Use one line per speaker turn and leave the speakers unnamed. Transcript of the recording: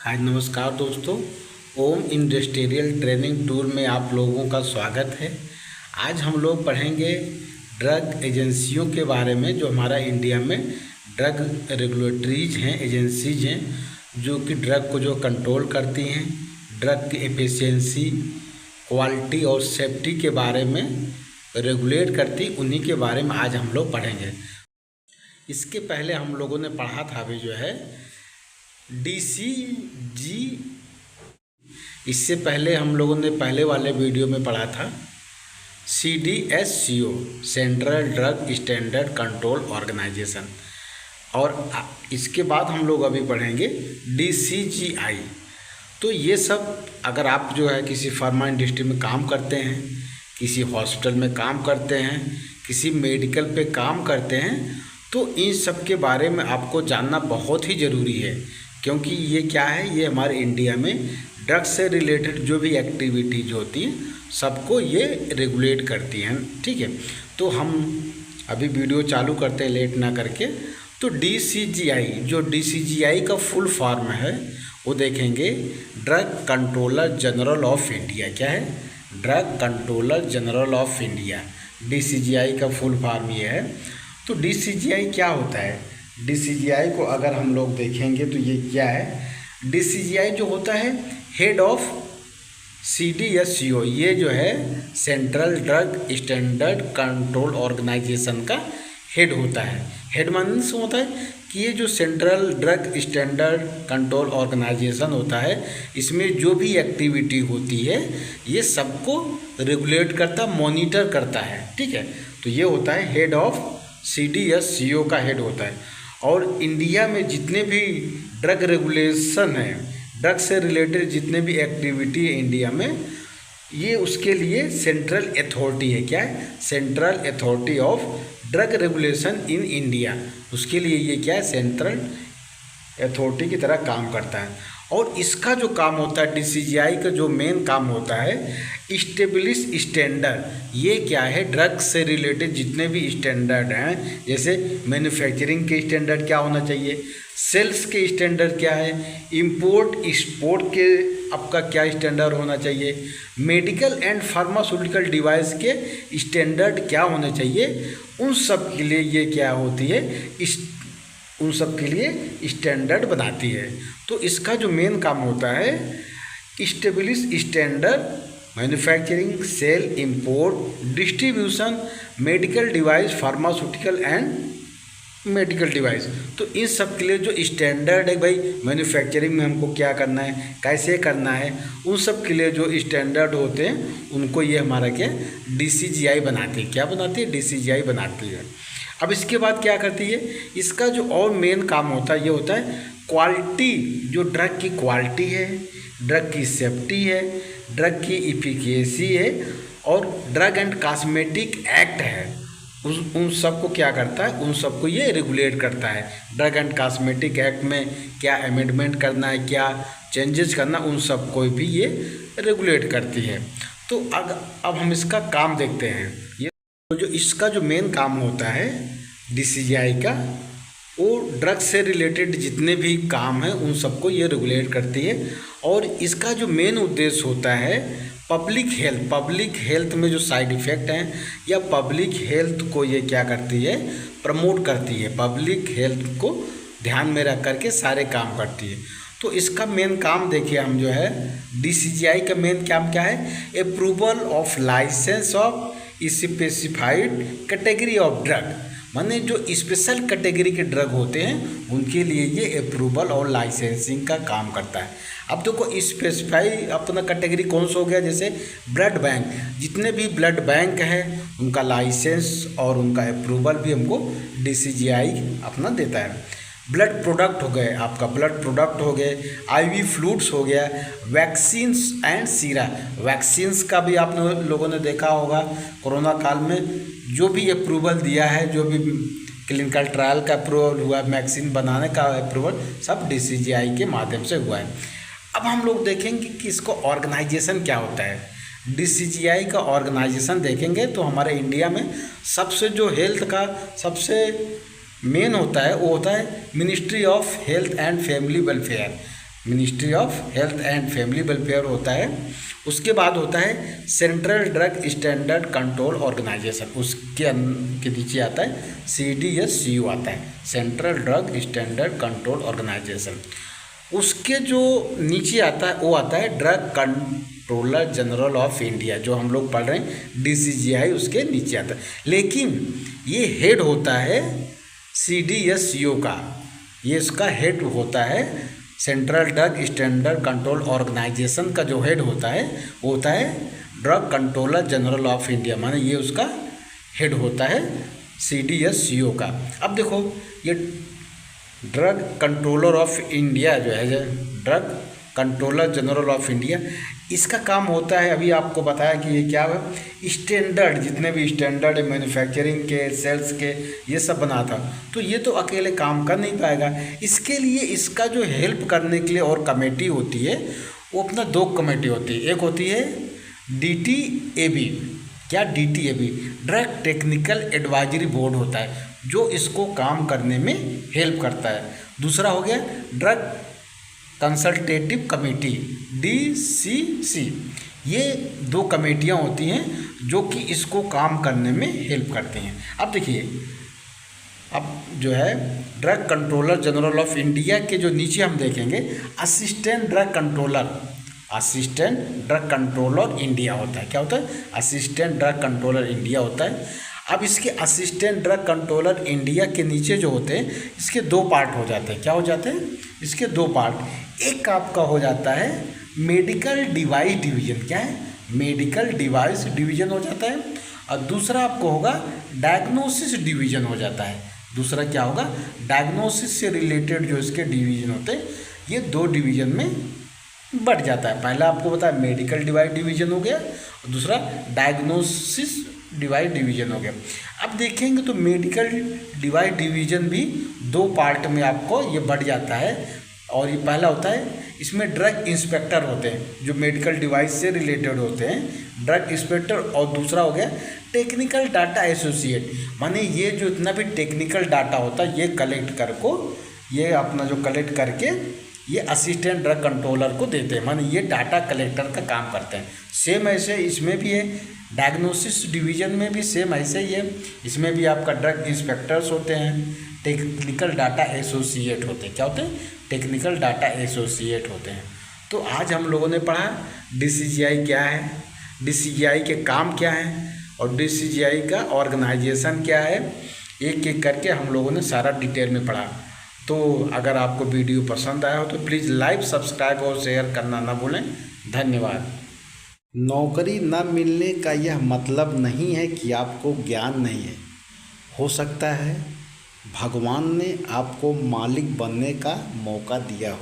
हाय नमस्कार दोस्तों। ओम industrial training tour में आप लोगों का स्वागत है। आज हम लोग पढ़ेंगे ड्रग एजेंसियों के बारे में, जो हमारा इंडिया में ड्रग रेगुलेटरीज हैं, एजेंसीज हैं, जो कि ड्रग को जो कंट्रोल करती हैं, ड्रग की एफिशिएंसी, क्वालिटी और सेफ्टी के बारे में रेगुलेट करती, उन्हीं के बारे में आज हम लोग पढ़ेंगे। इसके पहले हम लोगों ने पढ़ा था अभी जो है DCG। इससे पहले हम लोगों ने पहले वाले वीडियो में पढ़ा था CDSCO, central drug standard control organisation. और इसके बाद हम लोग अभी पढ़ेंगे DCGI। तो ये सब अगर आप जो है किसी फार्मा इंडस्ट्री में काम करते हैं, किसी हॉस्पिटल में काम करते हैं, किसी मेडिकल पे काम करते हैं, तो इन सब के बारे में आपको जानना बहुत ही ज़रूरी है। क्योंकि ये क्या है, ये हमारे इंडिया में ड्रग्स से रिलेटेड जो भी एक्टिविटीज होती हैं सबको ये रेगुलेट करती हैं। ठीक है, तो हम अभी वीडियो चालू करते हैं लेट ना करके। तो DCGI, जो DCGI का फुल फॉर्म है वो देखेंगे, drug controller general of India. क्या है? Drug controller general of India. DCGI का फुल फॉर्म ये है। तो DCGI क्या होता है? DCGI को अगर हम लोग देखेंगे तो ये क्या है, DCGI जो होता है हेड ऑफ CDSCO, ये जो है central drug standard control organisation का हेड होता है। हेड मीन्स होता है कि ये जो central drug standard control organisation होता है, इसमें जो भी एक्टिविटी होती है ये सबको रेगुलेट करता, मॉनिटर करता है। ठीक है, तो ये होता है हेड ऑफ CDSCO का हेड होता है। और इंडिया में जितने भी ड्रग रेगुलेशन है, ड्रग से रिलेटेड जितने भी एक्टिविटी है इंडिया में, ये उसके लिए सेंट्रल अथॉरिटी है। क्या है? Central authority of drug regulation in India. उसके लिए ये क्या है, सेंट्रल अथॉरिटी की तरह काम करता है। और इसका जो काम होता है, DCGI का जो मेन काम होता है, इस्टेब्लिश स्टैंडर्ड। ये क्या है, ड्रग से रिलेटेड जितने भी स्टैंडर्ड हैं, जैसे मैन्युफैक्चरिंग के स्टैंडर्ड क्या होना चाहिए, सेल्स के स्टैंडर्ड क्या है, इंपोर्ट एक्सपोर्ट के आपका क्या स्टैंडर्ड होना चाहिए, मेडिकल एंड फार्मास्यूटिकल डिवाइस के स्टैंडर्ड क्या होने चाहिए, उन सब के लिए ये क्या होती है, उन सब के लिए स्टैंडर्ड बनाती है। तो इसका जो मेन काम होता है, establish standard, manufacturing, sale, import, distribution, medical device, pharmaceutical and medical device. तो इन सब के लिए जो स्टैंडर्ड है, भाई मैन्युफैक्चरिंग में हमको क्या करना है, कैसे करना है, उन सब के लिए जो स्टैंडर्ड होते हैं उनको ये हमारा क्या DCGI बनाती है। क्या बनाती है? DCGI बनाती है। अब इसके बाद क्या करती है, इसका जो और मेन काम होता है ये होता है क्वालिटी। जो ड्रग की क्वालिटी है, ड्रग की सेफ्टी है, ड्रग की इफिकेसी है, और ड्रग एंड कॉस्मेटिक एक्ट है, उन सब को क्या करता है, उन सब को ये रेगुलेट करता है। ड्रग एंड कॉस्मेटिक एक्ट में क्या अमेंडमेंट करना है, क्या चेंजेस करना, उन सब को भी ये रेगुलेट करती है। तो अब हम इसका काम देखते हैं। ये तो जो इसका जो मेन काम होता है DCGI का, वो ड्रग से रिलेटेड जितने भी काम हैं उन सबको ये रेगुलेट करती है। और इसका जो मेन उद्देश्य होता है पब्लिक हेल्थ। पब्लिक हेल्थ में जो साइड इफ़ेक्ट हैं या पब्लिक हेल्थ को ये क्या करती है, प्रमोट करती है। पब्लिक हेल्थ को ध्यान में रख करके सारे काम करती है। तो इसका मेन काम देखिए हम जो है, DCGI का मेन काम क्या है, approval of licence of specified category of drug. माने जो स्पेशल कैटेगरी के ड्रग होते हैं उनके लिए ये अप्रूवल और लाइसेंसिंग का काम करता है। अब देखो स्पेसिफाई अपना कैटेगरी कौन सा हो गया, जैसे ब्लड बैंक, जितने भी ब्लड बैंक है उनका लाइसेंस और उनका अप्रूवल भी हमको DCGI अपना देता है। ब्लड प्रोडक्ट हो गए, आपका ब्लड प्रोडक्ट हो गए, IV फ्लूइड्स हो गया, वैक्सीन्स एंड सीरा। वैक्सीन्स का भी आप लोगों ने देखा होगा, कोरोना काल में जो भी अप्रूवल दिया है, जो भी क्लिनिकल ट्रायल का अप्रूवल हुआ, वैक्सीन बनाने का अप्रूवल, सब DCGI के माध्यम से हुआ है। अब हम लोग देखेंगे कि इसको ऑर्गेनाइजेशन क्या होता है। DCGI का ऑर्गेनाइजेशन देखेंगे तो हमारे इंडिया में सबसे जो हेल्थ का सबसे मेन होता है वो होता है ministry of health and family welfare. Ministry of health and family welfare होता है। उसके बाद होता है central drug standard control organisation, उसके के नीचे आता है CDSCO आता है, central drug standard control organisation. उसके जो नीचे आता है वो आता है drug controller general of India, जो हम लोग पढ़ रहे हैं DCGI, उसके नीचे आता है। लेकिन ये हेड होता है CDSCO का, ये इसका हेड होता है, central drug standard control organisation का जो हेड होता है वो होता है drug controller general of India, माने ये उसका हेड होता है CDSCO का। अब देखो ये ड्रग कंट्रोलर ऑफ इंडिया जो है, drug controller general of India, इसका काम होता है, अभी आपको बताया कि ये क्या है, स्टैंडर्ड, जितने भी स्टैंडर्ड मैन्युफैक्चरिंग के, सेल्स के, ये सब बनाता। तो ये तो अकेले काम कर नहीं पाएगा, इसके लिए इसका जो हेल्प करने के लिए और कमेटी होती है, वो अपना 2 कमेटी होती है। एक होती है DTAB, क्या DTAB, drug technical advisory board होता है, जो इसको काम करने में हेल्प करता है। दूसरा हो गया ड्रग कंसल्टेटिव कमेटी DCC, ये 2 कमेटियाँ होती हैं जो कि इसको काम करने में हेल्प करती हैं। अब देखिए, अब जो है drug controller general of India के जो नीचे हम देखेंगे assistant drug controller, assistant drug controller India होता है। क्या होता है? असिस्टेंट ड्रग कंट्रोलर इंडिया होता है। अब इसके असिस्टेंट ड्रग कंट्रोलर इंडिया के नीचे जो होते हैं, इसके 2 पार्ट हो जाते हैं। क्या हो जाते हैं? इसके 2 पार्ट। एक आपका हो जाता है मेडिकल डिवाइस डिवीजन, क्या है? मेडिकल डिवाइस डिवीजन हो जाता है। और दूसरा आपको होगा डायग्नोसिस डिवीजन हो जाता है। दूसरा क्या होगा? डायग्नोसिस से रिलेटेड जो इसके डिवीजन होते हैं, ये 2 डिवीजन में बढ़ जाता है। पहला आपको बताया मेडिकल डिवाइस डिवीजन हो गया, और दूसरा डायग्नोसिस डिवाइस डिवीजन हो गया। अब देखेंगे तो मेडिकल डिवाइस डिवीजन भी 2 पार्ट में आपको ये बढ़ जाता है। और ये पहला होता है, इसमें ड्रग इंस्पेक्टर होते हैं जो मेडिकल डिवाइस से रिलेटेड होते हैं, ड्रग इंस्पेक्टर। और दूसरा हो गया टेक्निकल डाटा एसोसिएट, माने ये जो इतना भी टेक्निकल डाटा होता है ये कलेक्ट कर को, ये अपना जो कलेक्ट करके ये असिस्टेंट ड्रग कंट्रोलर को देते हैं, माने ये डाटा कलेक्टर का काम करते हैं। सेम ऐसे इसमें भी है, डायग्नोसिस डिवीजन में भी सेम ऐसे ही है। इसमें भी आपका ड्रग इंस्पेक्टर्स होते हैं, टेक्निकल डाटा एसोसिएट होते हैं। क्या होते हैं? टेक्निकल डाटा एसोसिएट होते हैं। तो आज हम लोगों ने पढ़ा DCGI क्या है, DCGI के काम क्या हैं, और DCGI का ऑर्गेनाइजेशन क्या है, एक एक करके हम लोगों ने सारा डिटेल में पढ़ा। तो अगर आपको वीडियो पसंद आया हो तो प्लीज़ लाइक, सब्सक्राइब और शेयर करना ना भूलें। धन्यवाद। नौकरी न मिलने का यह मतलब नहीं है कि आपको ज्ञान नहीं है। हो सकता है भगवान ने आपको मालिक बनने का मौका दिया हो।